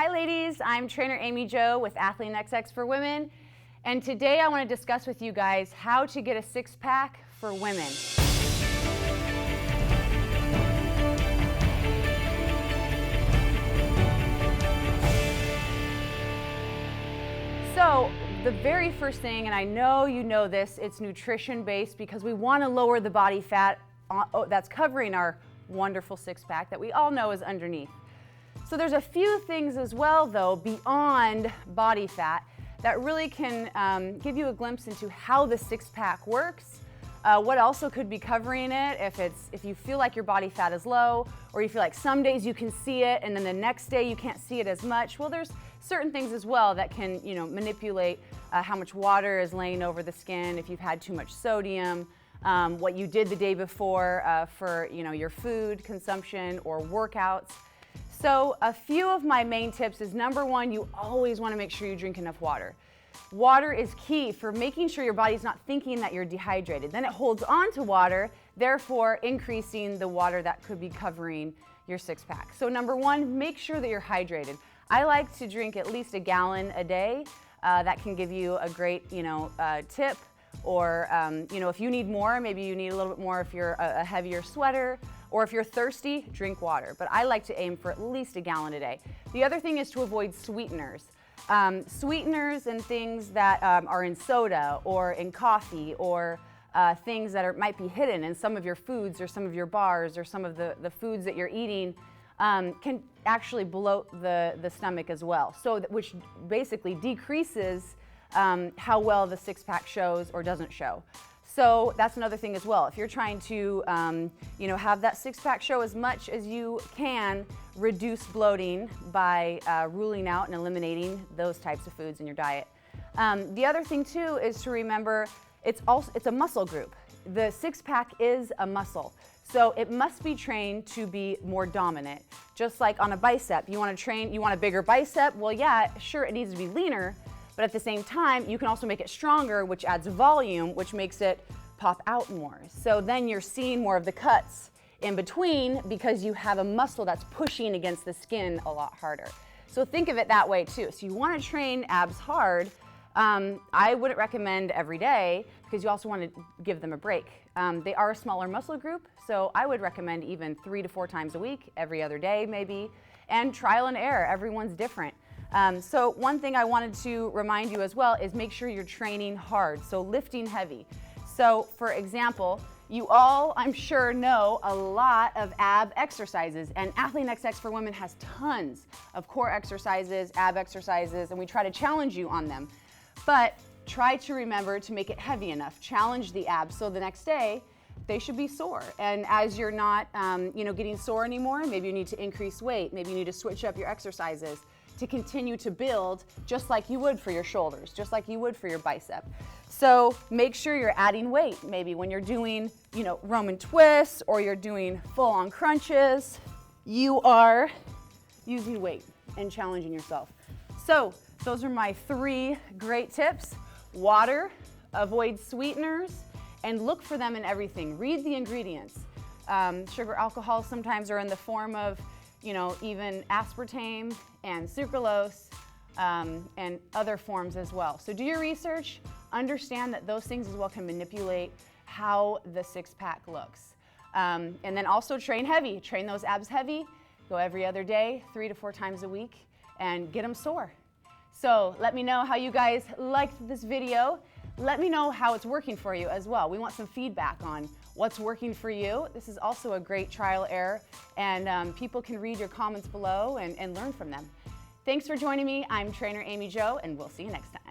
Hi ladies, I'm trainer Amy Jo with Athlean XX for Women, and today I want to discuss with you guys how to get a six-pack for women. So the very first thing, and I know you know this, it's nutrition-based because we want to lower the body fat that's covering our wonderful six-pack that we all know is underneath. So there's a few things as well, though, beyond body fat that really can give you a glimpse into how the six-pack works, what also could be covering it if you feel like your body fat is low, or you feel like some days you can see it and then the next day you can't see it as much. Well, there's certain things as well that can manipulate how much water is laying over the skin, if you've had too much sodium, what you did the day before for your food consumption or workouts. So a few of my main tips is, number one, you always want to make sure you drink enough water. Water is key for making sure your body's not thinking that you're dehydrated. Then it holds on to water, therefore increasing the water that could be covering your six-pack. So number one, make sure that you're hydrated. I like to drink at least a gallon a day. That can give you a great tip. Or if you need more, maybe you need a little bit more if you're a heavier sweater, or if you're thirsty, drink water. But I like to aim for at least a gallon a day. The other thing is to avoid sweeteners. Sweeteners and things that are in soda or in coffee, or things that might be hidden in some of your foods or some of your bars or some of the foods that you're eating can actually bloat the stomach as well. So which basically decreases how well the six-pack shows or doesn't show. So that's another thing as well. If you're trying to have that six-pack show as much as you can, reduce bloating by ruling out and eliminating those types of foods in your diet. The other thing too is to remember it's a muscle group. The six-pack is a muscle. So it must be trained to be more dominant. Just like on a bicep, you want a bigger bicep? Well, yeah, sure, it needs to be leaner, but at the same time, you can also make it stronger, which adds volume, which makes it pop out more. So then you're seeing more of the cuts in between because you have a muscle that's pushing against the skin a lot harder. So think of it that way too. So you want to train abs hard. I wouldn't recommend every day because you also want to give them a break. They are a smaller muscle group, so I would recommend even 3 to 4 times a week, every other day maybe, and trial and error. Everyone's different. So one thing I wanted to remind you as well is make sure you're training hard, so lifting heavy. So for example, you all, I'm sure, know a lot of ab exercises, and Athlean XX for Women has tons of core exercises, ab exercises, and we try to challenge you on them. But try to remember to make it heavy enough. Challenge the abs so the next day they should be sore. And as you're not getting sore anymore, maybe you need to increase weight, maybe you need to switch up your exercises to continue to build just like you would for your shoulders, just like you would for your bicep. So make sure you're adding weight. Maybe when you're doing, Roman twists or you're doing full-on crunches, you are using weight and challenging yourself. So those are my 3 great tips. Water, avoid sweeteners, and look for them in everything. Read the ingredients. Sugar alcohols sometimes are in the form of even aspartame and sucralose and other forms as well. So do your research, understand that those things as well can manipulate how the six-pack looks. And then also train heavy, train those abs heavy, go every other day, 3 to 4 times a week, and get them sore. So let me know how you guys liked this video. Let me know how it's working for you as well. We want some feedback on what's working for you. This is also a great trial error, and people can read your comments below and learn from them. Thanks for joining me. I'm trainer Amy Jo, and we'll see you next time.